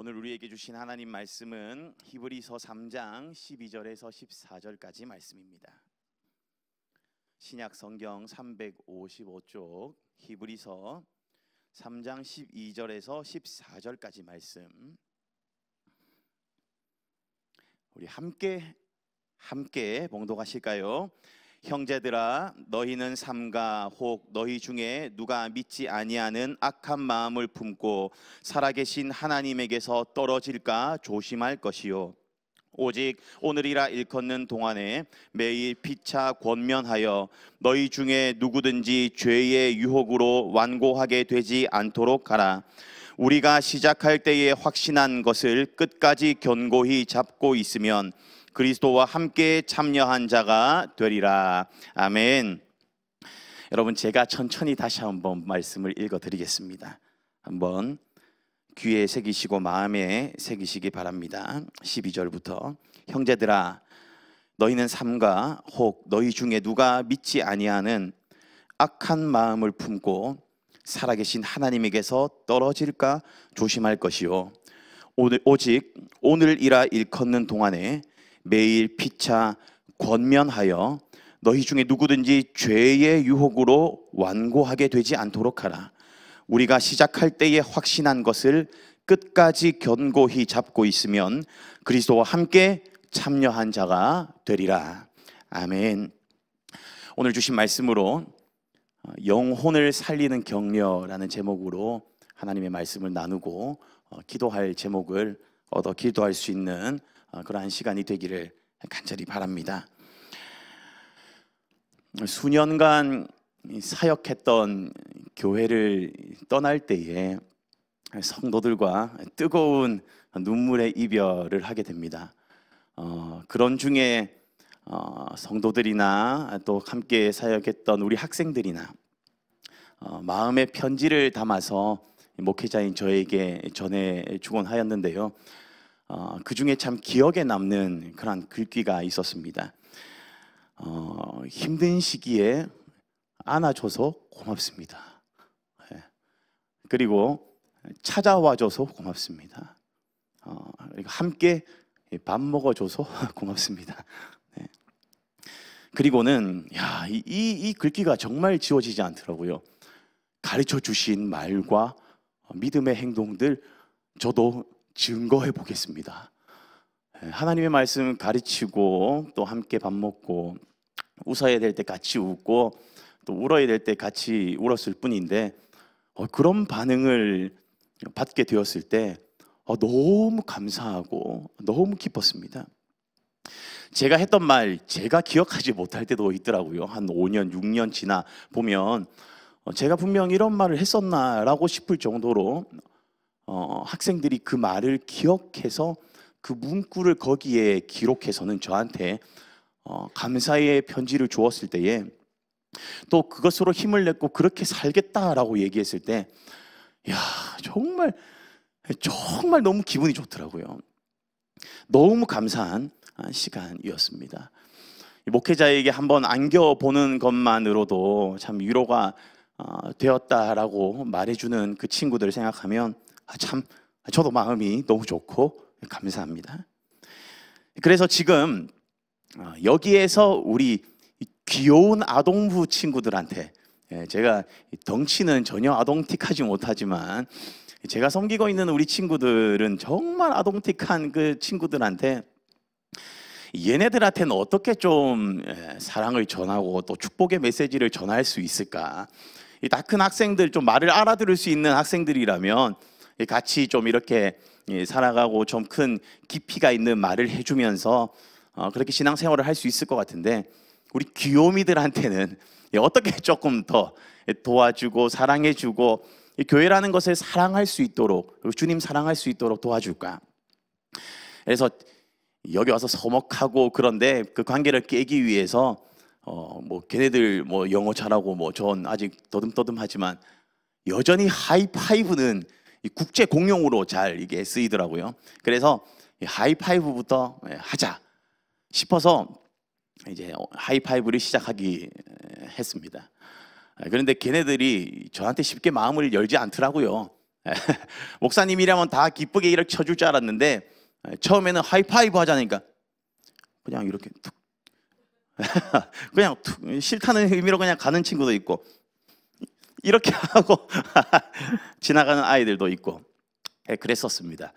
오늘 우리에게 주신 하나님 말씀은 히브리서 3장 12절에서 14절까지 말씀입니다. 신약 성경 355쪽 히브리서 3장 12절에서 14절까지 말씀, 우리 함께 봉독하실까요? 형제들아, 너희는 삼가 혹 너희 중에 누가 믿지 아니하는 악한 마음을 품고 살아계신 하나님에게서 떨어질까 조심할 것이요, 오직 오늘이라 일컫는 동안에 매일 피차 권면하여 너희 중에 누구든지 죄의 유혹으로 완고하게 되지 않도록 하라. 우리가 시작할 때에 확신한 것을 끝까지 견고히 잡고 있으면 그리스도와 함께 참여한 자가 되리라. 아멘. 여러분, 제가 천천히 다시 한번 말씀을 읽어드리겠습니다. 한번 귀에 새기시고 마음에 새기시기 바랍니다. 12절부터 형제들아, 너희는 삼가 혹 너희 중에 누가 믿지 아니하는 악한 마음을 품고 살아계신 하나님에게서 떨어질까 조심할 것이요, 오직 오늘이라 일컫는 동안에 매일 피차 권면하여 너희 중에 누구든지 죄의 유혹으로 완고하게 되지 않도록 하라. 우리가 시작할 때에 확신한 것을 끝까지 견고히 잡고 있으면 그리스도와 함께 참여한 자가 되리라. 아멘. 오늘 주신 말씀으로 영혼을 살리는 격려라는 제목으로 하나님의 말씀을 나누고 기도할 제목을 얻어 기도할 수 있는 그러한 시간이 되기를 간절히 바랍니다. 수년간 사역했던 교회를 떠날 때에 성도들과 뜨거운 눈물의 이별을 하게 됩니다. 그런 중에 성도들이나 또 함께 사역했던 우리 학생들이나 마음의 편지를 담아서 목회자인 저에게 전해주곤 하였는데요, 그 중에 참 기억에 남는 그런 글귀가 있었습니다. 힘든 시기에 안아줘서 고맙습니다. 그리고 찾아와줘서 고맙습니다. 그리고 함께 밥 먹어줘서 고맙습니다. 그리고는 이 글귀가 정말 지워지지 않더라고요. 가르쳐 주신 말과 믿음의 행동들 저도 증거해 보겠습니다. 하나님의 말씀 가르치고 또 함께 밥 먹고 웃어야 될 때 같이 웃고 또 울어야 될 때 같이 울었을 뿐인데 그런 반응을 받게 되었을 때 너무 감사하고 너무 기뻤습니다. 제가 했던 말 제가 기억하지 못할 때도 있더라고요. 한 5년 6년 지나 보면 제가 분명 이런 말을 했었나라고 싶을 정도로 학생들이 그 말을 기억해서 그 문구를 거기에 기록해서는 저한테 감사의 편지를 주었을 때에 또 그것으로 힘을 냈고 그렇게 살겠다라고 얘기했을 때 정말 너무 기분이 좋더라고요. 너무 감사한 시간이었습니다. 목회자에게 한번 안겨보는 것만으로도 참 위로가 되었다라고 말해주는 그 친구들을 생각하면 참 저도 마음이 너무 좋고 감사합니다. 그래서 지금 여기에서 우리 귀여운 아동부 친구들한테, 제가 덩치는 전혀 아동틱하지 못하지만 제가 섬기고 있는 우리 친구들은 정말 아동틱한 그 친구들한테 얘네들한테는 어떻게 좀 사랑을 전하고 또 축복의 메시지를 전할 수 있을까? 다 큰 학생들, 좀 말을 알아들을 수 있는 학생들이라면 같이 좀 이렇게 살아가고 좀 큰 깊이가 있는 말을 해주면서 그렇게 신앙생활을 할 수 있을 것 같은데, 우리 귀요미들한테는 어떻게 조금 더 도와주고 사랑해주고 교회라는 것을 사랑할 수 있도록, 주님 사랑할 수 있도록 도와줄까? 그래서 여기 와서 서먹하고 그런데 그 관계를 깨기 위해서 걔네들 영어 잘하고 전 아직 더듬더듬하지만 여전히 하이파이브는 국제 공용으로 잘 이게 쓰이더라고요. 그래서 하이파이브부터 하자 싶어서 이제 하이파이브를 시작하기 했습니다. 그런데 걔네들이 저한테 쉽게 마음을 열지 않더라고요. 목사님이라면 다 기쁘게 이렇게 쳐줄 줄 알았는데 처음에는 하이파이브 하자니까 그냥 이렇게 툭 그냥 툭 싫다는 의미로 그냥 가는 친구도 있고 이렇게 하고 지나가는 아이들도 있고 그랬었습니다.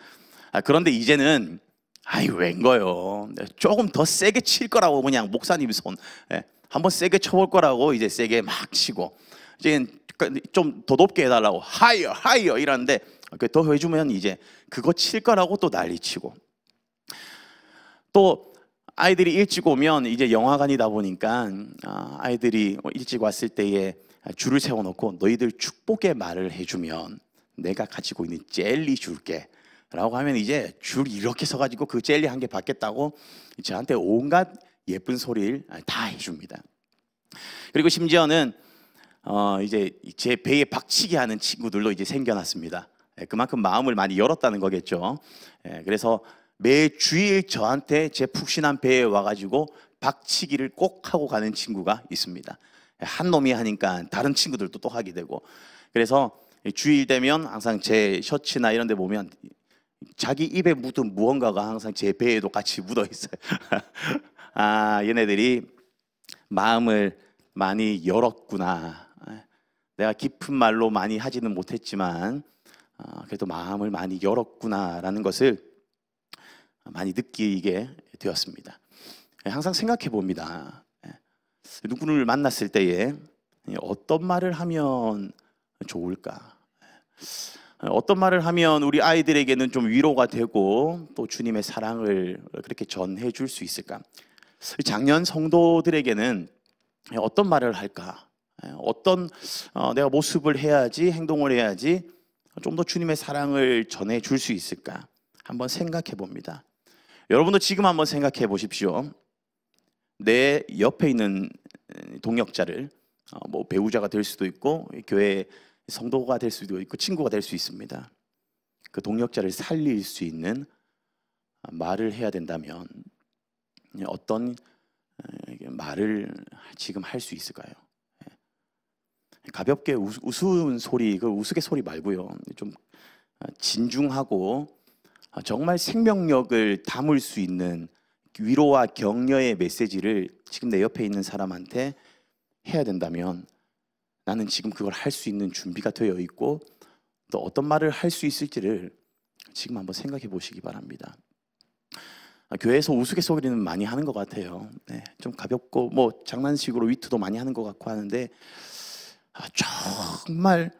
그런데 이제는 아이 웬거요, 조금 더 세게 칠 거라고 그냥 목사님 손 한번 세게 쳐볼 거라고 이제 세게 막 치고 이제 좀 더 높게 해달라고 하이어 하이어 이러는데 더 해주면 이제 그거 칠 거라고 또 난리치고, 또 아이들이 일찍 오면 이제 영화관이다 보니까 아이들이 일찍 왔을 때에 줄을 세워놓고 너희들 축복의 말을 해주면 내가 가지고 있는 젤리 줄게 라고 하면 이제 줄 이렇게 서가지고 그 젤리 한 개 받겠다고 저한테 온갖 예쁜 소리를 다 해줍니다. 그리고 심지어는 이제 제 배에 박치기 하는 친구들도 이제 생겨났습니다. 그만큼 마음을 많이 열었다는 거겠죠. 그래서 매 주일 저한테 제 푹신한 배에 와가지고 박치기를 꼭 하고 가는 친구가 있습니다. 한 놈이 하니까 다른 친구들도 또 하게 되고, 그래서 주일 되면 항상 제 셔츠나 이런 데 보면 자기 입에 묻은 무언가가 항상 제 배에도 같이 묻어 있어요. 얘네들이 마음을 많이 열었구나. 내가 깊은 말로 많이 하지는 못했지만 그래도 마음을 많이 열었구나라는 것을 많이 느끼게 되었습니다. 항상 생각해 봅니다. 누구를 만났을 때에 어떤 말을 하면 좋을까? 어떤 말을 하면 우리 아이들에게는 좀 위로가 되고 또 주님의 사랑을 그렇게 전해 줄 수 있을까? 작년 성도들에게는 어떤 말을 할까? 어떤 내가 모습을 해야지, 행동을 해야지 좀 더 주님의 사랑을 전해 줄 수 있을까? 한번 생각해 봅니다. 여러분도 지금 한번 생각해 보십시오. 내 옆에 있는 동역자를 뭐 배우자가 될 수도 있고 교회 성도가 될 수도 있고 친구가 될 수 있습니다. 그 동역자를 살릴 수 있는 말을 해야 된다면 어떤 말을 지금 할 수 있을까요? 가볍게 우스운 소리, 그 우스갯소리 말고요, 좀 진중하고 정말 생명력을 담을 수 있는 위로와 격려의 메시지를 지금 내 옆에 있는 사람한테 해야 된다면 나는 지금 그걸 할 수 있는 준비가 되어 있고 또 어떤 말을 할 수 있을지를 지금 한번 생각해 보시기 바랍니다. 교회에서 우스갯소리는 많이 하는 것 같아요. 좀 가볍고 뭐 장난식으로 위트도 많이 하는 것 같고 하는데 정말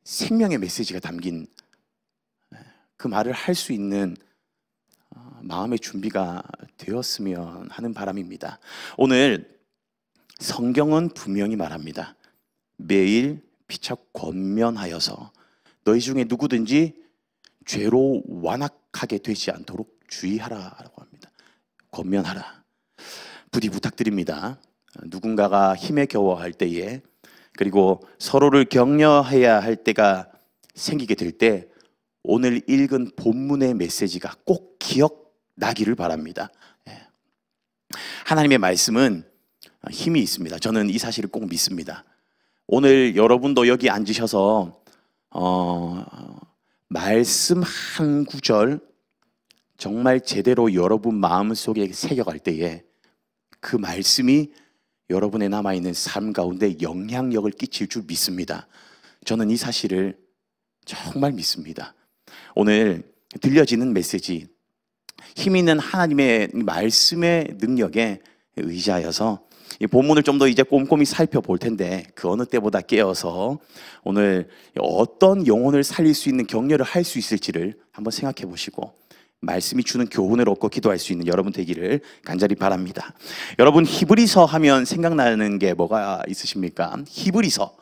생명의 메시지가 담긴 그 말을 할 수 있는 마음의 준비가 되었으면 하는 바람입니다. 오늘 성경은 분명히 말합니다. 매일 피차 권면하여서 너희 중에 누구든지 죄로 완악하게 되지 않도록 주의하라라고 합니다. 권면하라. 부디 부탁드립니다. 누군가가 힘에 겨워할 때에 그리고 서로를 격려해야 할 때가 생기게 될 때 오늘 읽은 본문의 메시지가 꼭 기억나기를 바랍니다. 하나님의 말씀은 힘이 있습니다. 저는 이 사실을 꼭 믿습니다. 오늘 여러분도 여기 앉으셔서 말씀 한 구절 정말 제대로 여러분 마음속에 새겨갈 때에 그 말씀이 여러분의 남아있는 삶 가운데 영향력을 끼칠 줄 믿습니다. 저는 이 사실을 정말 믿습니다. 오늘 들려지는 메시지, 힘 있는 하나님의 말씀의 능력에 의지하여서 이 본문을 좀 더 이제 꼼꼼히 살펴볼 텐데 그 어느 때보다 깨어서 오늘 어떤 영혼을 살릴 수 있는 격려를 할 수 있을지를 한번 생각해 보시고 말씀이 주는 교훈을 얻고 기도할 수 있는 여러분 되기를 간절히 바랍니다. 여러분 히브리서 하면 생각나는 게 뭐가 있으십니까? 히브리서.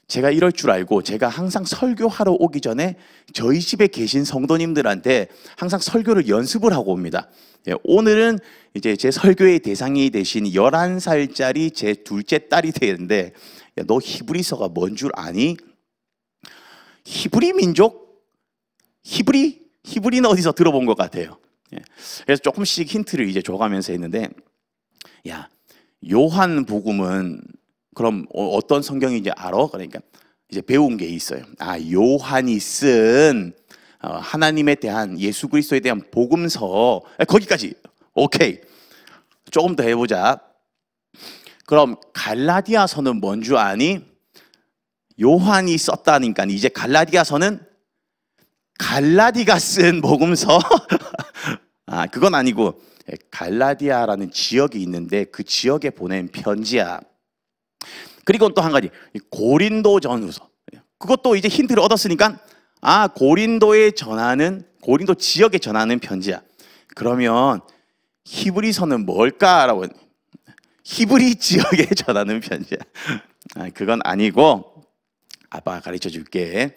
제가 이럴 줄 알고 제가 항상 설교하러 오기 전에 저희 집에 계신 성도님들한테 항상 설교를 연습을 하고 옵니다. 오늘은 이제 제 설교의 대상이 되신 11살짜리 제 둘째 딸이 되는데 너 히브리서가 뭔 줄 아니? 히브리 민족? 히브리는 어디서 들어본 것 같아요. 그래서 조금씩 힌트를 이제 줘가면서 했는데 야, 요한복음은 그럼 어떤 성경인지 알아? 그러니까 이제 배운 게 있어요. 요한이 쓴 하나님에 대한, 예수 그리스도에 대한 복음서, 거기까지. 오케이. 조금 더 해보자. 그럼 갈라디아서는 뭔 줄 아니? 요한이 썼다니까 이제 갈라디아서는 갈라디가 쓴 복음서. 그건 아니고 갈라디아라는 지역이 있는데 그 지역에 보낸 편지야. 그리고 또 한 가지, 고린도전후서. 그것도 이제 힌트를 얻었으니까 고린도 지역에 전하는 편지야. 그러면 히브리서는 뭘까라고, 히브리 지역에 전하는 편지야. 그건 아니고, 아빠가 가르쳐 줄게.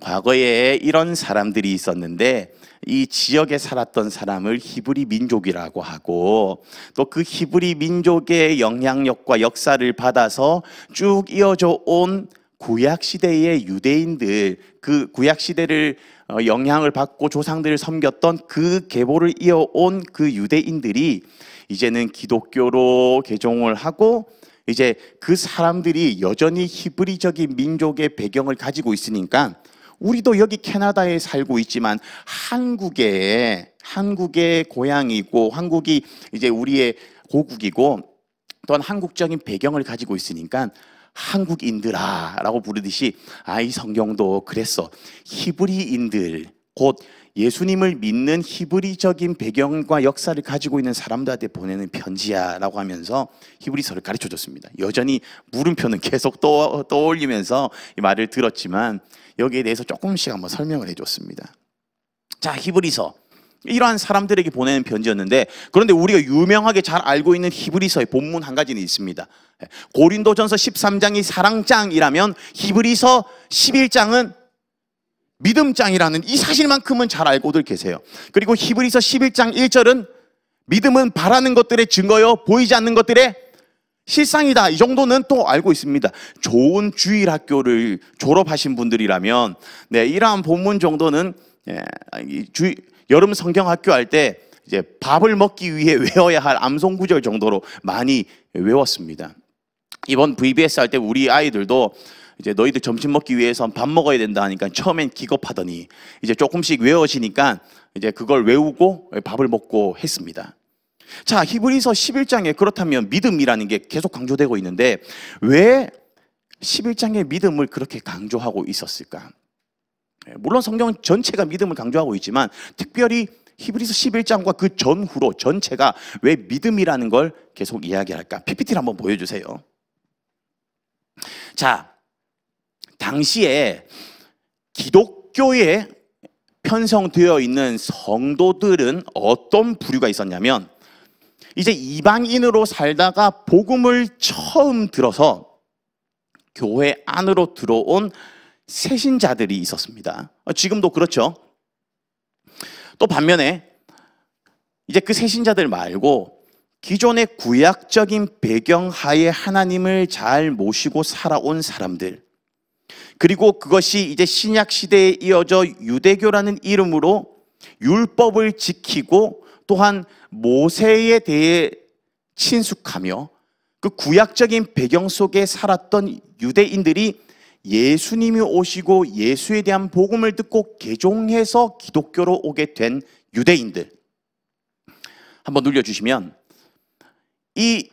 과거에 이런 사람들이 있었는데 이 지역에 살았던 사람을 히브리 민족이라고 하고, 또 그 히브리 민족의 영향력과 역사를 받아서 쭉 이어져 온 구약시대의 유대인들, 그 구약시대를 영향을 받고 조상들을 섬겼던 그 계보를 이어온 그 유대인들이 이제는 기독교로 개종을 하고, 이제 그 사람들이 여전히 히브리적인 민족의 배경을 가지고 있으니까 우리도 여기 캐나다에 살고 있지만 한국의 고향이고, 한국이 이제 우리의 고국이고, 또한 한국적인 배경을 가지고 있으니까 한국인들아 라고 부르듯이 이 성경도 그랬어. 히브리인들, 곧 예수님을 믿는 히브리적인 배경과 역사를 가지고 있는 사람들한테 보내는 편지야 라고 하면서 히브리서를 가르쳐 줬습니다. 여전히 물음표는 계속 떠올리면서 이 말을 들었지만 여기에 대해서 조금씩 한번 설명을 해줬습니다. 자, 히브리서, 이러한 사람들에게 보내는 편지였는데, 그런데 우리가 유명하게 잘 알고 있는 히브리서의 본문 한 가지는 있습니다. 고린도전서 13장이 사랑장이라면 히브리서 11장은 믿음장이라는 이 사실만큼은 잘 알고들 계세요. 그리고 히브리서 11장 1절은 믿음은 바라는 것들의 증거요 보이지 않는 것들의 실상이다. 이 정도는 또 알고 있습니다. 좋은 주일학교를 졸업하신 분들이라면 이러한 본문 정도는 여름 성경학교 할 때 이제 밥을 먹기 위해 외워야 할 암송 구절 정도로 많이 외웠습니다. 이번 VBS 할 때 우리 아이들도 이제 너희들 점심 먹기 위해서 밥 먹어야 된다 하니까 처음엔 기겁하더니 이제 조금씩 외워지니까 이제 그걸 외우고 밥을 먹고 했습니다. 자, 히브리서 11장에 그렇다면 믿음이라는 게 계속 강조되고 있는데 왜 11장에 믿음을 그렇게 강조하고 있었을까? 물론 성경 전체가 믿음을 강조하고 있지만 특별히 히브리서 11장과 그 전후로 전체가 왜 믿음이라는 걸 계속 이야기할까? PPT를 한번 보여주세요. 자, 당시에 기독교에 편성되어 있는 성도들은 어떤 부류가 있었냐면, 이제 이방인으로 살다가 복음을 처음 들어서 교회 안으로 들어온 새신자들이 있었습니다. 지금도 그렇죠. 또 반면에 이제 그 새신자들 말고 기존의 구약적인 배경 하에 하나님을 잘 모시고 살아온 사람들, 그리고 그것이 이제 신약 시대에 이어져 유대교라는 이름으로 율법을 지키고 또한 모세에 대해 친숙하며 그 구약적인 배경 속에 살았던 유대인들이 예수님이 오시고 예수에 대한 복음을 듣고 개종해서 기독교로 오게 된 유대인들. 한번 눌려주시면, 이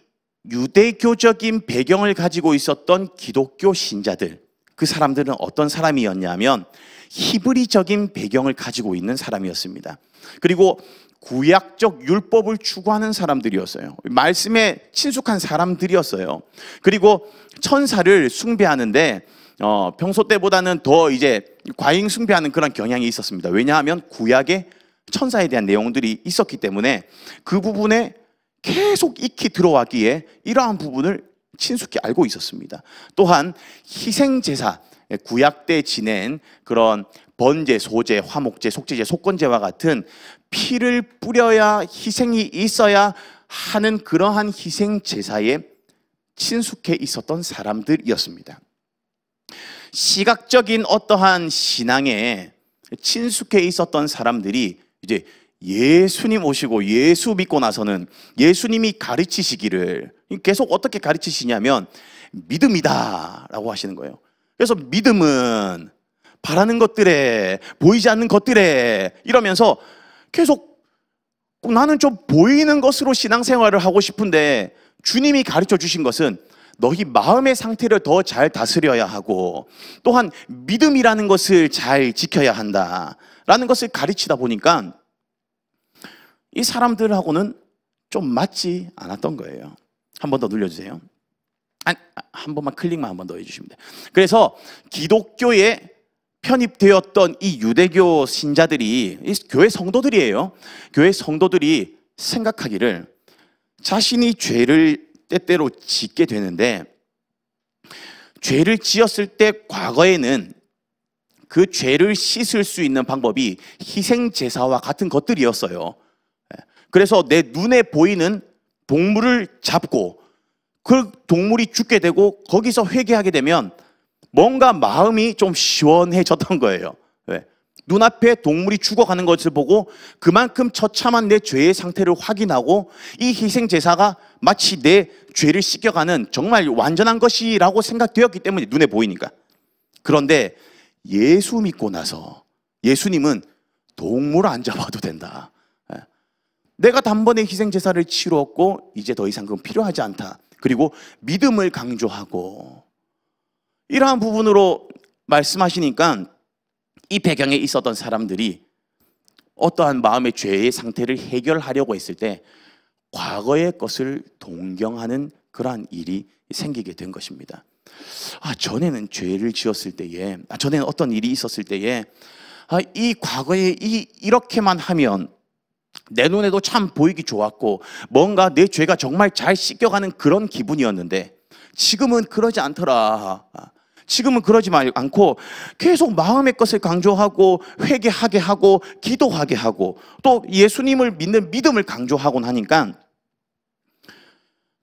유대교적인 배경을 가지고 있었던 기독교 신자들, 그 사람들은 어떤 사람이었냐면 히브리적인 배경을 가지고 있는 사람이었습니다. 그리고 구약적 율법을 추구하는 사람들이었어요. 말씀에 친숙한 사람들이었어요. 그리고 천사를 숭배하는데 평소 때보다는 더 이제 과잉 숭배하는 그런 경향이 있었습니다. 왜냐하면 구약에 천사에 대한 내용들이 있었기 때문에 그 부분에 계속 익히 들어왔기에 이러한 부분을 친숙히 알고 있었습니다. 또한 희생제사, 구약 때 지낸 그런 번제, 소제, 화목제, 속죄제, 속건제와 같은 피를 뿌려야 희생이 있어야 하는 그러한 희생제사에 친숙해 있었던 사람들이었습니다. 시각적인 어떠한 신앙에 친숙해 있었던 사람들이 이제 예수님 오시고 예수 믿고 나서는 예수님이 가르치시기를 계속 어떻게 가르치시냐면 믿음이다 라고 하시는 거예요. 그래서 믿음은 바라는 것들에, 보이지 않는 것들에 이러면서 계속 나는 좀 보이는 것으로 신앙생활을 하고 싶은데, 주님이 가르쳐 주신 것은 너희 마음의 상태를 더 잘 다스려야 하고 또한 믿음이라는 것을 잘 지켜야 한다라는 것을 가르치다 보니까 이 사람들하고는 좀 맞지 않았던 거예요. 한 번 더 눌러주세요. 한 번만 클릭만 한 번 더 해주시면 돼요. 그래서 기독교에 편입되었던 이 유대교 신자들이, 이 교회 성도들이에요. 교회 성도들이 생각하기를 자신이 죄를 때때로 짓게 되는데, 죄를 지었을 때 과거에는 그 죄를 씻을 수 있는 방법이 희생제사와 같은 것들이었어요. 그래서 내 눈에 보이는 동물을 잡고 그 동물이 죽게 되고 거기서 회개하게 되면 뭔가 마음이 좀 시원해졌던 거예요. 왜? 눈앞에 동물이 죽어가는 것을 보고 그만큼 처참한 내 죄의 상태를 확인하고 이 희생제사가 마치 내 죄를 씻겨가는 정말 완전한 것이라고 생각되었기 때문에, 눈에 보이니까. 그런데 예수 믿고 나서 예수님은 동물 안 잡아도 된다. 내가 단번에 희생제사를 치루었고 이제 더 이상 그건 필요하지 않다. 그리고 믿음을 강조하고 이러한 부분으로 말씀하시니까 이 배경에 있었던 사람들이 어떠한 마음의 죄의 상태를 해결하려고 했을 때 과거의 것을 동경하는 그러한 일이 생기게 된 것입니다. 전에는 죄를 지었을 때에, 전에는 어떤 일이 있었을 때에, 이 과거에 이렇게만 하면 내 눈에도 참 보이기 좋았고 뭔가 내 죄가 정말 잘 씻겨가는 그런 기분이었는데 지금은 그러지 않더라. 지금은 그러지 않고 계속 마음의 것을 강조하고 회개하게 하고 기도하게 하고 또 예수님을 믿는 믿음을 강조하곤 하니까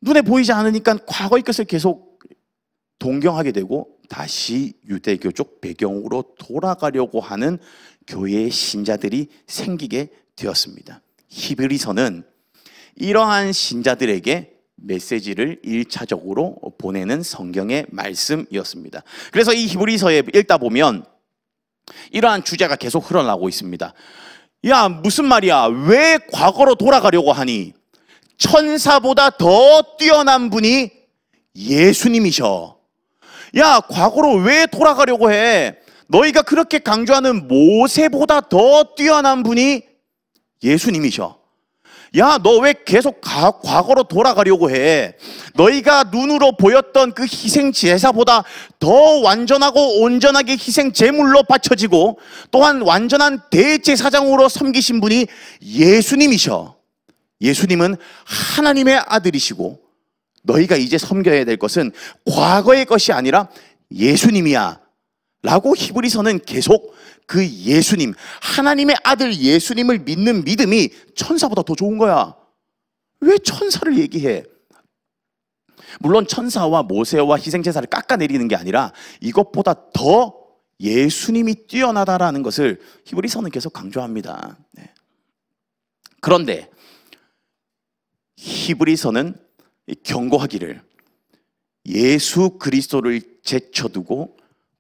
눈에 보이지 않으니까 과거의 것을 계속 동경하게 되고 다시 유대교 쪽 배경으로 돌아가려고 하는 교회의 신자들이 생기게 되었습니다. 히브리서는 이러한 신자들에게 메시지를 1차적으로 보내는 성경의 말씀이었습니다. 그래서 이 히브리서에 읽다 보면 이러한 주제가 계속 흘러나오고 있습니다. 야, 무슨 말이야? 왜 과거로 돌아가려고 하니? 천사보다 더 뛰어난 분이 예수님이셔. 야, 과거로 왜 돌아가려고 해? 너희가 그렇게 강조하는 모세보다 더 뛰어난 분이 예수님이셔. 야, 너 왜 계속 과거로 돌아가려고 해? 너희가 눈으로 보였던 그 희생 제사보다 더 완전하고 온전하게 희생 제물로 바쳐지고 또한 완전한 대제사장으로 섬기신 분이 예수님이셔. 예수님은 하나님의 아들이시고 너희가 이제 섬겨야 될 것은 과거의 것이 아니라 예수님이야 라고 히브리서는 계속 그 예수님, 하나님의 아들 예수님을 믿는 믿음이 천사보다 더 좋은 거야. 왜 천사를 얘기해? 물론 천사와 모세와 희생제사를 깎아내리는 게 아니라 이것보다 더 예수님이 뛰어나다라는 것을 히브리서는 계속 강조합니다. 그런데 히브리서는 경고하기를 예수 그리스도를 제쳐두고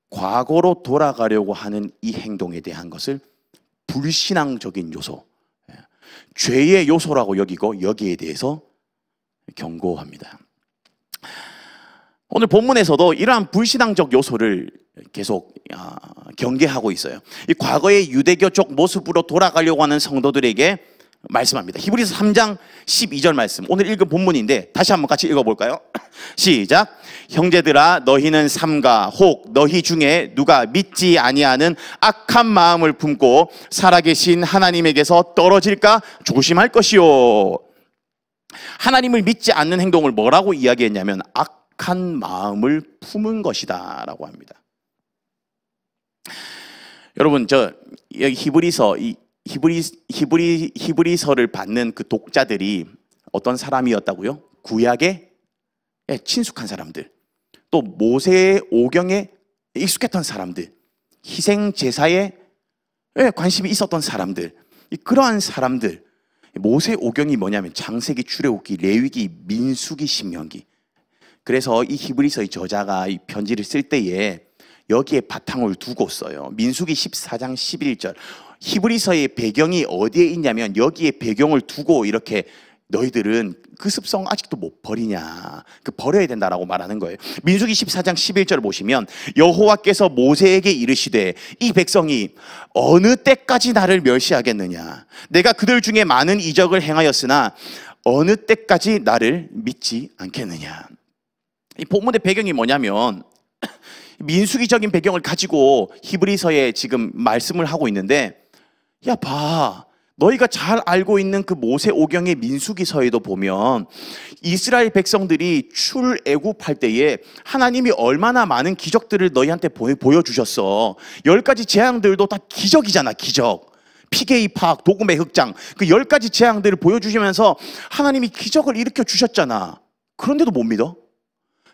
과거로 돌아가려고 하는 이 행동에 대한 것을 불신앙적인 요소, 죄의 요소라고 여기고 여기에 대해서 경고합니다. 오늘 본문에서도 이러한 불신앙적 요소를 계속 경계하고 있어요. 이 과거의 유대교 쪽 모습으로 돌아가려고 하는 성도들에게 말씀합니다. 히브리서 3장 12절 말씀, 오늘 읽은 본문인데 다시 한번 같이 읽어볼까요? 시작. 형제들아, 너희는 삼가 혹 너희 중에 누가 믿지 아니하는 악한 마음을 품고 살아계신 하나님에게서 떨어질까 조심할 것이요. 하나님을 믿지 않는 행동을 뭐라고 이야기했냐면 악한 마음을 품은 것이다 라고 합니다. 여러분, 저 여기 히브리서를 받는 그 독자들이 어떤 사람이었다고요? 구약에 친숙한 사람들, 또 모세의 오경에 익숙했던 사람들, 희생 제사에 관심이 있었던 사람들, 그러한 사람들. 모세 오경이 뭐냐면 창세기, 출애굽기, 레위기, 민수기, 신명기. 그래서 이 히브리서의 저자가 이 편지를 쓸 때에 여기에 바탕을 두고 써요. 민수기 14장 11절. 히브리서의 배경이 어디에 있냐면 여기에 배경을 두고 이렇게 너희들은 그 습성 아직도 못 버리냐, 그 버려야 된다라고 말하는 거예요. 민수기 14장 11절을 보시면 여호와께서 모세에게 이르시되 이 백성이 어느 때까지 나를 멸시하겠느냐, 내가 그들 중에 많은 이적을 행하였으나 어느 때까지 나를 믿지 않겠느냐. 이 본문의 배경이 뭐냐면 민수기적인 배경을 가지고 히브리서에 지금 말씀을 하고 있는데, 야 봐, 너희가 잘 알고 있는 그 모세오경의 민수기서에도 보면 이스라엘 백성들이 출애굽할 때에 하나님이 얼마나 많은 기적들을 너희한테 보여주셨어. 10가지 재앙들도 다 기적이잖아, 기적. 피게이 파악, 도금의 흑장, 그 10가지 재앙들을 보여주시면서 하나님이 기적을 일으켜 주셨잖아. 그런데도 못 믿어?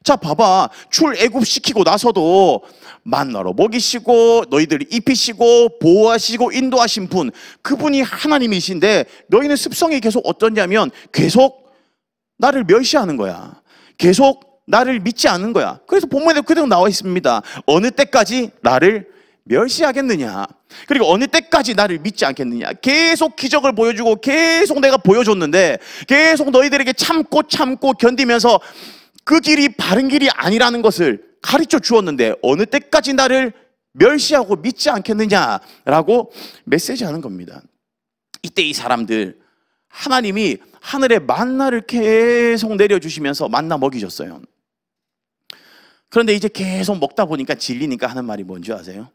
자, 봐봐. 출애굽 시키고 나서도 만나로 먹이시고 너희들이 입히시고 보호하시고 인도하신 분, 그분이 하나님이신데 너희는 습성이 계속 어떠냐면 계속 나를 멸시하는 거야. 계속 나를 믿지 않는 거야. 그래서 본문에 그대로 나와 있습니다. 어느 때까지 나를 멸시하겠느냐, 그리고 어느 때까지 나를 믿지 않겠느냐. 계속 기적을 보여주고 계속 내가 보여줬는데 계속 너희들에게 참고 견디면서 그 길이 바른 길이 아니라는 것을 가르쳐 주었는데 어느 때까지 나를 멸시하고 믿지 않겠느냐라고 메시지하는 겁니다. 이때 이 사람들, 하나님이 하늘에 만나를 계속 내려주시면서 만나 먹이셨어요. 그런데 이제 계속 먹다 보니까 질리니까 하는 말이 뭔지 아세요?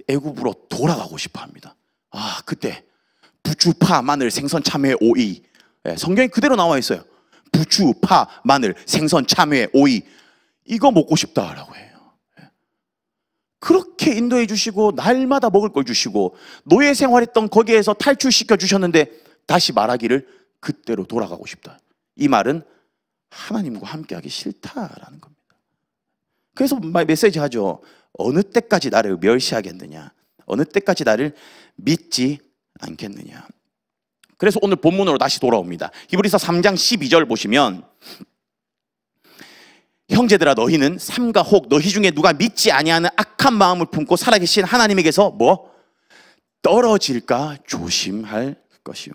애굽으로 돌아가고 싶어 합니다. 아, 그때 부추, 파, 마늘, 생선, 참외, 오이, 성경에 그대로 나와 있어요. 부추, 파, 마늘, 생선, 참외, 오이, 이거 먹고 싶다라고 해요. 그렇게 인도해 주시고 날마다 먹을 걸 주시고 노예 생활했던 거기에서 탈출시켜 주셨는데 다시 말하기를 그때로 돌아가고 싶다. 이 말은 하나님과 함께하기 싫다라는 겁니다. 그래서 메시지 하죠. 어느 때까지 나를 멸시하겠느냐, 어느 때까지 나를 믿지 않겠느냐. 그래서 오늘 본문으로 다시 돌아옵니다. 히브리서 3장 12절 보시면 형제들아, 너희는 삼가 혹 너희 중에 누가 믿지 아니하는 악한 마음을 품고 살아계신 하나님에게서 뭐? 떨어질까 조심할 것이요.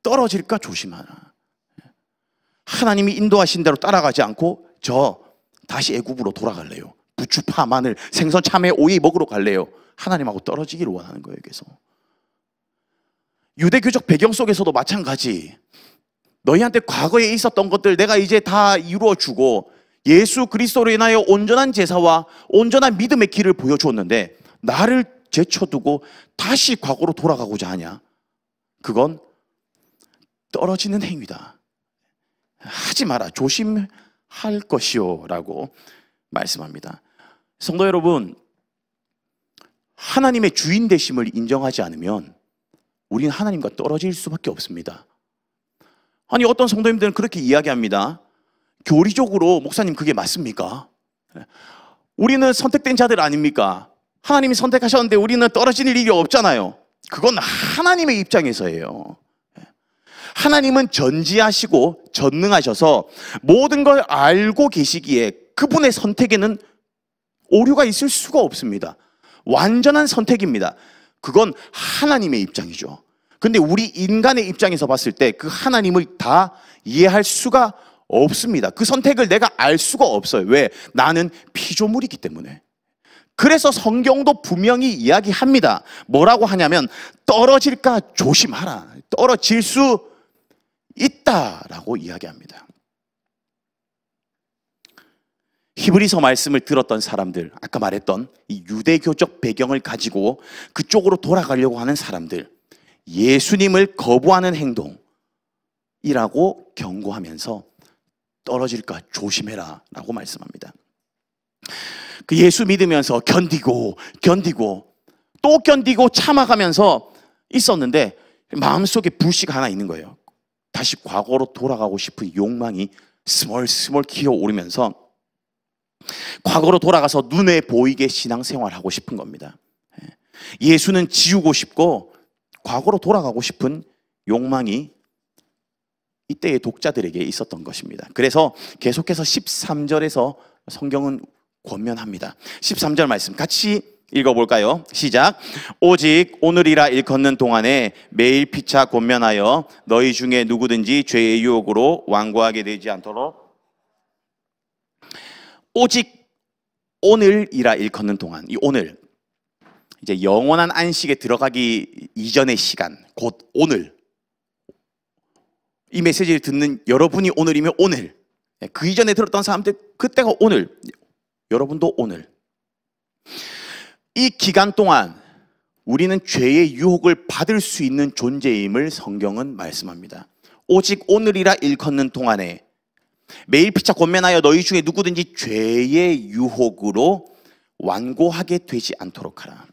떨어질까 조심하라. 하나님이 인도하신 대로 따라가지 않고 저 다시 애굽으로 돌아갈래요. 부추, 파, 마늘, 생선, 참외, 오이 먹으러 갈래요. 하나님하고 떨어지기를 원하는 거예요. 그래서 유대교적 배경 속에서도 마찬가지. 너희한테 과거에 있었던 것들 내가 이제 다 이루어주고 예수 그리스도로 인하여 온전한 제사와 온전한 믿음의 길을 보여주었는데 나를 제쳐두고 다시 과거로 돌아가고자 하냐? 그건 떨어지는 행위다. 하지 마라. 조심할 것이요 라고 말씀합니다. 성도 여러분, 하나님의 주인 되심을 인정하지 않으면 우리는 하나님과 떨어질 수밖에 없습니다. 아니, 어떤 성도님들은 그렇게 이야기합니다. 교리적으로 목사님 그게 맞습니까? 우리는 선택된 자들 아닙니까? 하나님이 선택하셨는데 우리는 떨어질 일이 없잖아요. 그건 하나님의 입장에서예요. 하나님은 전지하시고 전능하셔서 모든 걸 알고 계시기에 그분의 선택에는 오류가 있을 수가 없습니다. 완전한 선택입니다. 그건 하나님의 입장이죠. 근데 우리 인간의 입장에서 봤을 때 그 하나님을 다 이해할 수가 없습니다. 그 선택을 내가 알 수가 없어요. 왜? 나는 피조물이기 때문에. 그래서 성경도 분명히 이야기합니다. 뭐라고 하냐면 떨어질까 조심하라. 떨어질 수 있다라고 이야기합니다. 히브리서 말씀을 들었던 사람들, 아까 말했던 이 유대교적 배경을 가지고 그쪽으로 돌아가려고 하는 사람들, 예수님을 거부하는 행동이라고 경고하면서 떨어질까 조심해라 라고 말씀합니다. 그 예수 믿으면서 견디고 또 견디고 참아가면서 있었는데 마음속에 불씨가 하나 있는 거예요. 다시 과거로 돌아가고 싶은 욕망이 스멀스멀 기어오르면서 과거로 돌아가서 눈에 보이게 신앙생활하고 싶은 겁니다. 예수는 지우고 싶고 과거로 돌아가고 싶은 욕망이 이때의 독자들에게 있었던 것입니다. 그래서 계속해서 13절에서 성경은 권면합니다. 13절 말씀 같이 읽어볼까요? 시작. 오직 오늘이라 일컫는 동안에 매일 피차 권면하여 너희 중에 누구든지 죄의 유혹으로 완고하게 되지 않도록. 오직 오늘이라 일컫는 동안, 이 오늘 이제 영원한 안식에 들어가기 이전의 시간, 곧 오늘. 이 메시지를 듣는 여러분이 오늘이면 오늘, 그 이전에 들었던 사람들 그때가 오늘, 여러분도 오늘. 이 기간 동안 우리는 죄의 유혹을 받을 수 있는 존재임을 성경은 말씀합니다. 오직 오늘이라 일컫는 동안에 매일 피차 권면하여 너희 중에 누구든지 죄의 유혹으로 완고하게 되지 않도록 하라.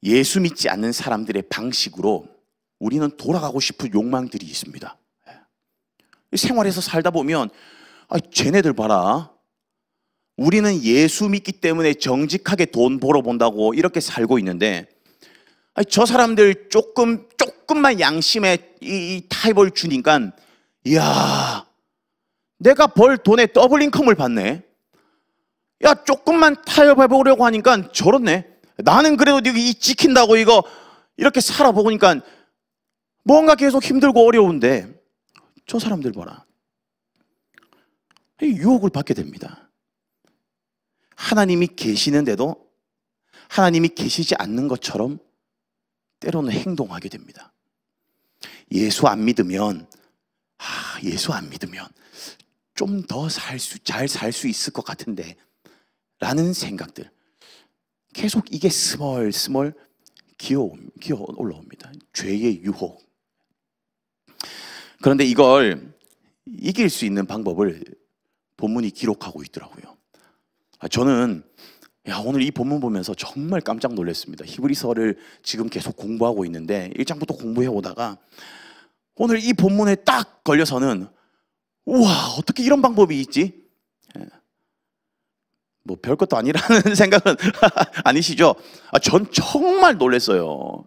예수 믿지 않는 사람들의 방식으로 우리는 돌아가고 싶은 욕망들이 있습니다. 생활에서 살다 보면 쟤네들 봐라, 우리는 예수 믿기 때문에 정직하게 돈 벌어본다고 이렇게 살고 있는데, 저 사람들 조금만 양심에 이 타입을 주니까, 이야, 내가 벌 돈에 더블 인컴을 받네. 야, 조금만 타협해보려고 하니까 저렇네. 나는 그래도 이 지킨다고 이거 이렇게 살아보니까 뭔가 계속 힘들고 어려운데, 저 사람들 봐라, 유혹을 받게 됩니다. 하나님이 계시는데도 하나님이 계시지 않는 것처럼 때로는 행동하게 됩니다. 예수 안 믿으면, 예수 안 믿으면 좀 더 잘 살 수 있을 것 같은데 라는 생각들, 계속 이게 스멀스멀 기어 올라옵니다. 죄의 유혹. 그런데 이걸 이길 수 있는 방법을 본문이 기록하고 있더라고요. 저는 오늘 이 본문 보면서 정말 깜짝 놀랐습니다. 히브리서를 지금 계속 공부하고 있는데 1장부터 공부해 오다가 오늘 이 본문에 딱 걸려서는, 우와, 어떻게 이런 방법이 있지? 뭐 별것도 아니라는 생각은 아니시죠? 전 정말 놀랐어요.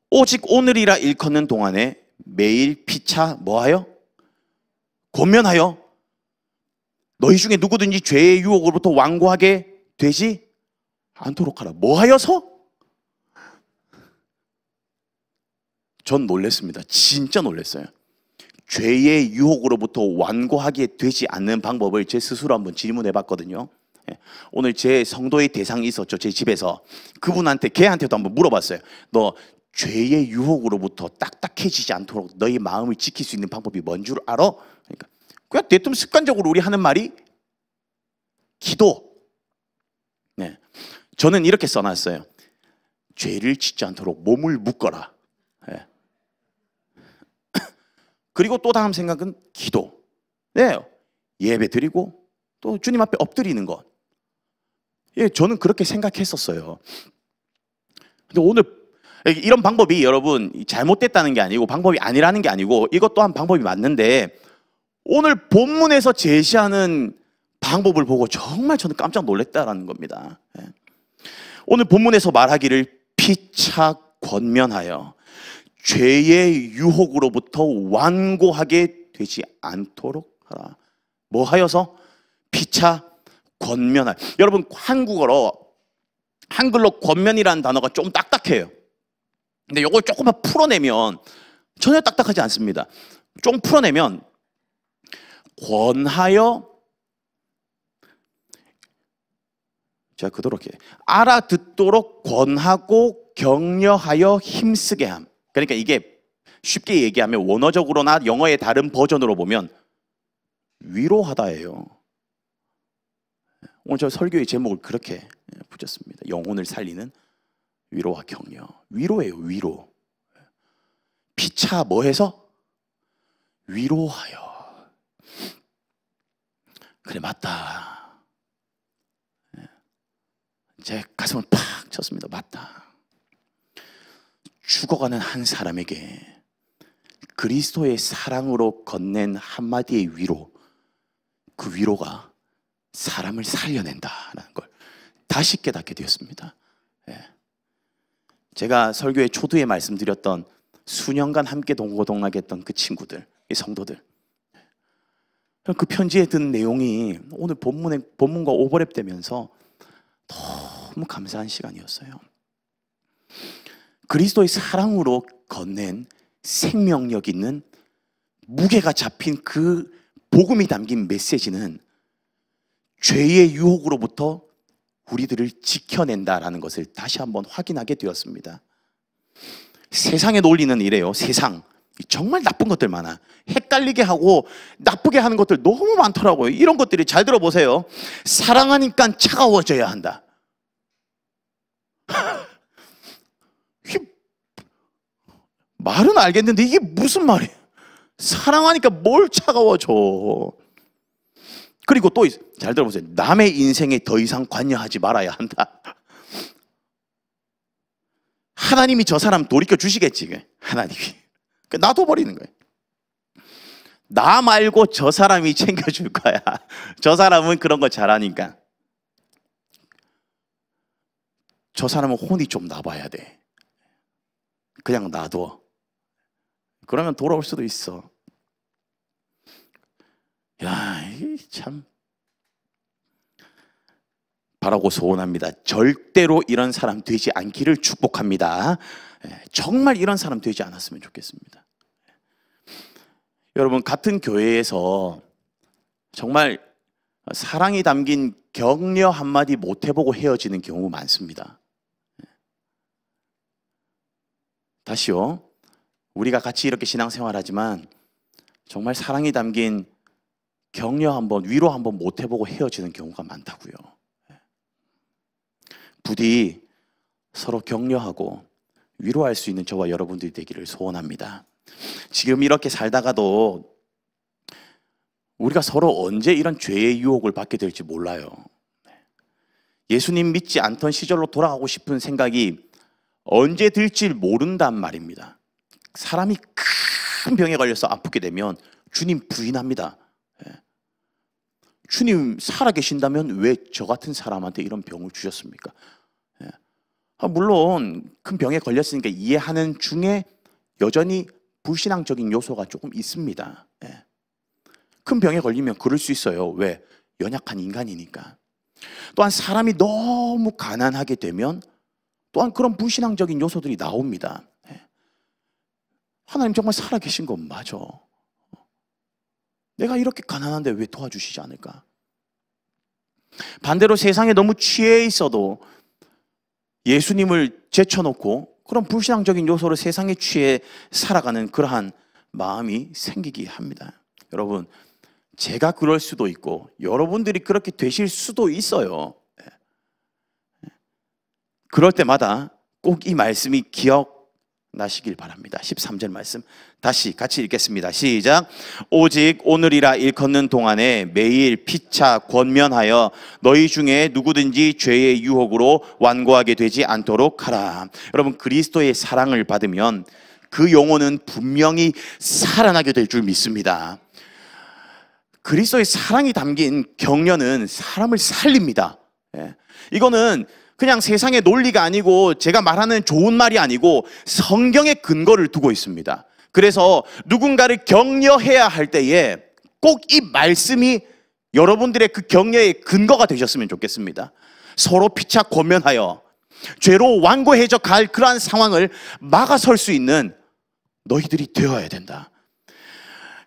오직 오늘이라 일컫는 동안에 매일 피차 뭐하여? 권면하여 너희 중에 누구든지 죄의 유혹으로부터 완고하게 되지 않도록 하라. 뭐하여서? 전 놀랐습니다. 진짜 놀랐어요. 죄의 유혹으로부터 완고하게 되지 않는 방법을 제 스스로 한번 질문해 봤거든요. 오늘 제 성도의 대상이 있었죠. 제 집에서. 걔한테도 한번 물어봤어요. 너 죄의 유혹으로부터 딱딱해지지 않도록 너희 마음을 지킬 수 있는 방법이 뭔 줄 알아? 그러니까 그냥 대뜸 습관적으로 우리 하는 말이 기도. 저는 이렇게 써놨어요. 죄를 짓지 않도록 몸을 묶어라. 그리고 또 다음 생각은 기도. 예배 드리고 또 주님 앞에 엎드리는 것. 저는 그렇게 생각했었어요. 근데 오늘 이런 방법이 여러분 잘못됐다는 게 아니고 방법이 아니라는 게 아니고 이것 또한 방법이 맞는데, 오늘 본문에서 제시하는 방법을 보고 정말 저는 깜짝 놀랐다라는 겁니다. 오늘 본문에서 말하기를 피차 권면하여 죄의 유혹으로부터 완고하게 되지 않도록 하라. 뭐 하여서? 피차 권면하여. 여러분, 한글로 권면이라는 단어가 좀 딱딱해요. 근데 이걸 조금만 풀어내면 전혀 딱딱하지 않습니다. 좀 풀어내면 권하여, 제가 그대로 이렇게 알아듣도록 권하고 격려하여 힘쓰게 함. 그러니까 이게 쉽게 얘기하면 원어적으로나 영어의 다른 버전으로 보면 위로하다예요. 오늘 저 설교의 제목을 그렇게 붙였습니다. 영혼을 살리는 위로와 격려. 위로예요, 위로. 피차 뭐해서? 위로하여. 그래, 맞다. 제 가슴을 팍 쳤습니다. 맞다. 죽어가는 한 사람에게 그리스도의 사랑으로 건넨 한마디의 위로, 그 위로가 사람을 살려낸다라는 걸 다시 깨닫게 되었습니다. 제가 설교의 초두에 말씀드렸던 수년간 함께 동고동락했던 그 친구들, 이 성도들, 그 편지에 든 내용이 오늘 본문과 오버랩되면서 너무 감사한 시간이었어요. 그리스도의 사랑으로 건넨 생명력 있는 무게가 잡힌 그 복음이 담긴 메시지는 죄의 유혹으로부터 우리들을 지켜낸다라는 것을 다시 한번 확인하게 되었습니다. 세상의 논리는 이래요. 세상 정말 나쁜 것들 많아. 헷갈리게 하고 나쁘게 하는 것들 너무 많더라고요. 이런 것들이, 잘 들어보세요. 사랑하니까 차가워져야 한다. 말은 알겠는데 이게 무슨 말이에요? 사랑하니까 뭘 차가워져. 그리고 또 잘 들어보세요. 남의 인생에 더 이상 관여하지 말아야 한다. 하나님이 저 사람 돌이켜 주시겠지. 하나님이 놔둬버리는 거예요. 나 말고 저 사람이 챙겨줄 거야. 저 사람은 그런 거 잘하니까. 저 사람은 혼이 좀 나봐야 돼. 그냥 놔둬. 그러면 돌아올 수도 있어. 야, 참 바라고 소원합니다. 절대로 이런 사람 되지 않기를 축복합니다. 정말 이런 사람 되지 않았으면 좋겠습니다. 여러분, 같은 교회에서 정말 사랑이 담긴 격려 한마디 못 해보고 헤어지는 경우 많습니다. 다시요. 우리가 같이 이렇게 신앙생활하지만 정말 사랑이 담긴 격려 한번, 위로 한번 못 해보고 헤어지는 경우가 많다고요. 부디 서로 격려하고 위로할 수 있는 저와 여러분들이 되기를 소원합니다. 지금 이렇게 살다가도 우리가 서로 언제 이런 죄의 유혹을 받게 될지 몰라요. 예수님 믿지 않던 시절로 돌아가고 싶은 생각이 언제 들지 모른단 말입니다. 사람이 큰 병에 걸려서 아프게 되면 주님 부인합니다. 주님 살아계신다면 왜 저 같은 사람한테 이런 병을 주셨습니까? 물론 큰 병에 걸렸으니까 이해하는 중에 여전히 불신앙적인 요소가 조금 있습니다. 큰 병에 걸리면 그럴 수 있어요. 왜? 연약한 인간이니까. 또한 사람이 너무 가난하게 되면 또한 그런 불신앙적인 요소들이 나옵니다. 하나님 정말 살아계신 건 맞아. 내가 이렇게 가난한데 왜 도와주시지 않을까? 반대로 세상에 너무 취해 있어도 예수님을 제쳐놓고 그런 불신앙적인 요소로 세상에 취해 살아가는 그러한 마음이 생기게 합니다. 여러분, 제가 그럴 수도 있고 여러분들이 그렇게 되실 수도 있어요. 그럴 때마다 꼭 이 말씀이 기억나시길 바랍니다. 13절 말씀 다시 같이 읽겠습니다. 시작. 오직 오늘이라 일컫는 동안에 매일 피차 권면하여 너희 중에 누구든지 죄의 유혹으로 완고하게 되지 않도록 하라. 여러분, 그리스도의 사랑을 받으면 그 영혼은 분명히 살아나게 될 줄 믿습니다. 그리스도의 사랑이 담긴 격려는 사람을 살립니다. 이거는 그냥 세상의 논리가 아니고 제가 말하는 좋은 말이 아니고 성경의 근거를 두고 있습니다. 그래서 누군가를 격려해야 할 때에 꼭 이 말씀이 여러분들의 그 격려의 근거가 되셨으면 좋겠습니다. 서로 피차 권면하여 죄로 완고해져 갈 그러한 상황을 막아설 수 있는 너희들이 되어야 된다.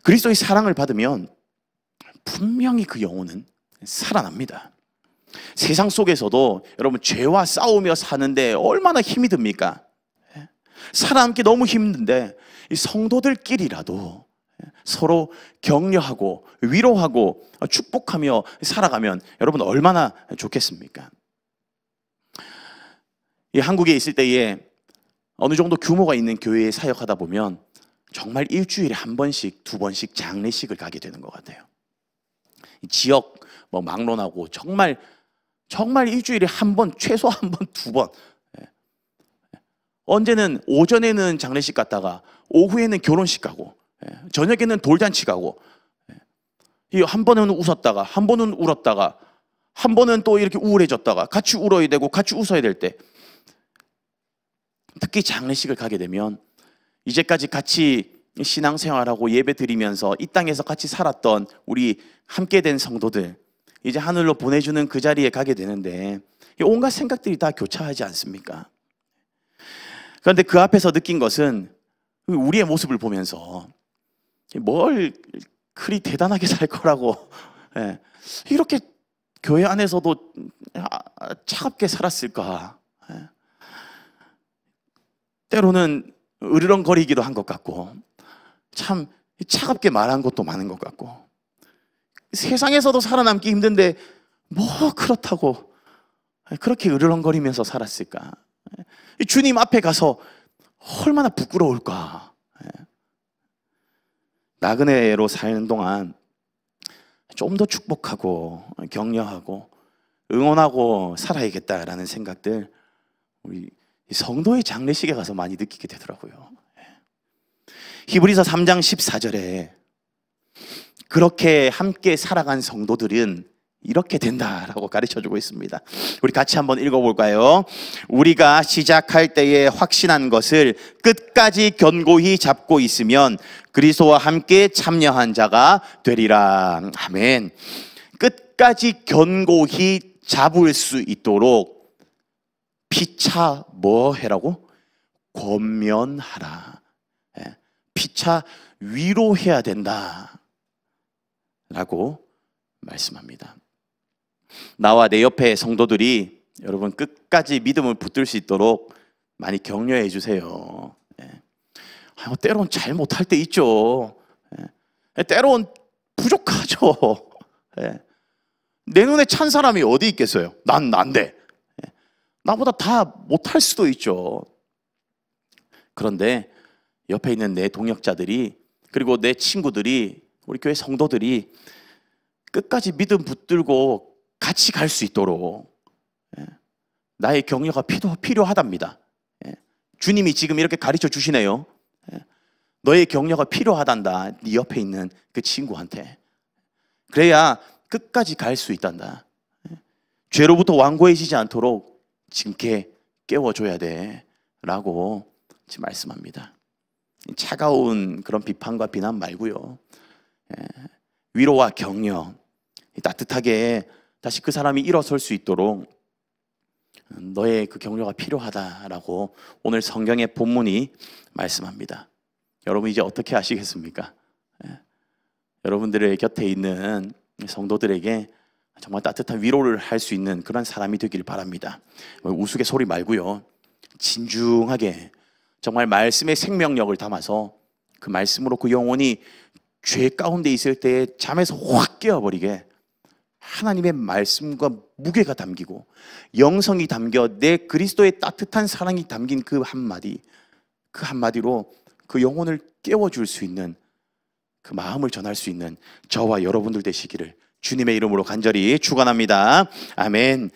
그리스도의 사랑을 받으면 분명히 그 영혼은 살아납니다. 세상 속에서도 여러분 죄와 싸우며 사는데 얼마나 힘이 듭니까? 살아남기 너무 힘든데 이 성도들끼리라도 서로 격려하고 위로하고 축복하며 살아가면 여러분 얼마나 좋겠습니까? 이 한국에 있을 때에 어느 정도 규모가 있는 교회에 사역하다 보면 정말 일주일에 한 번씩, 두 번씩 장례식을 가게 되는 것 같아요. 지역 막론하고 정말 일주일에 한 번, 최소 한 번, 두 번. 언제는 오전에는 장례식 갔다가 오후에는 결혼식 가고 저녁에는 돌잔치 가고 한 번은 웃었다가 한 번은 울었다가 한 번은 또 이렇게 우울해졌다가 같이 울어야 되고 같이 웃어야 될 때, 특히 장례식을 가게 되면 이제까지 같이 신앙생활하고 예배 드리면서 이 땅에서 같이 살았던 우리 함께 된 성도들, 이제 하늘로 보내주는 그 자리에 가게 되는데 온갖 생각들이 다 교차하지 않습니까? 그런데 그 앞에서 느낀 것은 우리의 모습을 보면서 뭘 그리 대단하게 살 거라고 이렇게 교회 안에서도 차갑게 살았을까? 때로는 으르렁거리기도 한 것 같고 참 차갑게 말한 것도 많은 것 같고 세상에서도 살아남기 힘든데 뭐 그렇다고 그렇게 으르렁거리면서 살았을까? 주님 앞에 가서 얼마나 부끄러울까? 나그네로 사는 동안 좀 더 축복하고 격려하고 응원하고 살아야겠다라는 생각들 우리 성도의 장례식에 가서 많이 느끼게 되더라고요. 히브리서 3장 14절에 그렇게 함께 살아간 성도들은 이렇게 된다라고 가르쳐주고 있습니다. 우리 같이 한번 읽어볼까요? 우리가 시작할 때에 확신한 것을 끝까지 견고히 잡고 있으면 그리스도와 함께 참여한 자가 되리라. 아멘. 끝까지 견고히 잡을 수 있도록 피차 뭐 해라고? 권면하라. 피차 위로해야 된다 라고 말씀합니다. 나와 내 옆에 성도들이 여러분 끝까지 믿음을 붙들 수 있도록 많이 격려해 주세요. 때론 잘 못할 때 있죠. 때론 부족하죠. 내 눈에 찬 사람이 어디 있겠어요? 난 안 돼. 나보다 다 못할 수도 있죠. 그런데 옆에 있는 내 동역자들이 그리고 내 친구들이 우리 교회 성도들이 끝까지 믿음 붙들고 같이 갈 수 있도록 나의 격려가 필요하답니다. 주님이 지금 이렇게 가르쳐 주시네요. 너의 격려가 필요하단다. 네 옆에 있는 그 친구한테. 그래야 끝까지 갈 수 있단다. 죄로부터 완고해지지 않도록 지금 깨워줘야 돼 라고 지금 말씀합니다. 차가운 그런 비판과 비난 말고요, 위로와 격려, 따뜻하게 다시 그 사람이 일어설 수 있도록 너의 그 격려가 필요하다라고 오늘 성경의 본문이 말씀합니다. 여러분 이제 어떻게 하시겠습니까? 여러분들의 곁에 있는 성도들에게 정말 따뜻한 위로를 할 수 있는 그런 사람이 되길 바랍니다. 우스갯소리 말고요, 진중하게 정말 말씀의 생명력을 담아서 그 말씀으로 그 영혼이 죄 가운데 있을 때 잠에서 확 깨어버리게 하나님의 말씀과 무게가 담기고 영성이 담겨 내 그리스도의 따뜻한 사랑이 담긴 그 한마디로 그 영혼을 깨워줄 수 있는, 그 마음을 전할 수 있는 저와 여러분들 되시기를 주님의 이름으로 간절히 축원합니다. 아멘.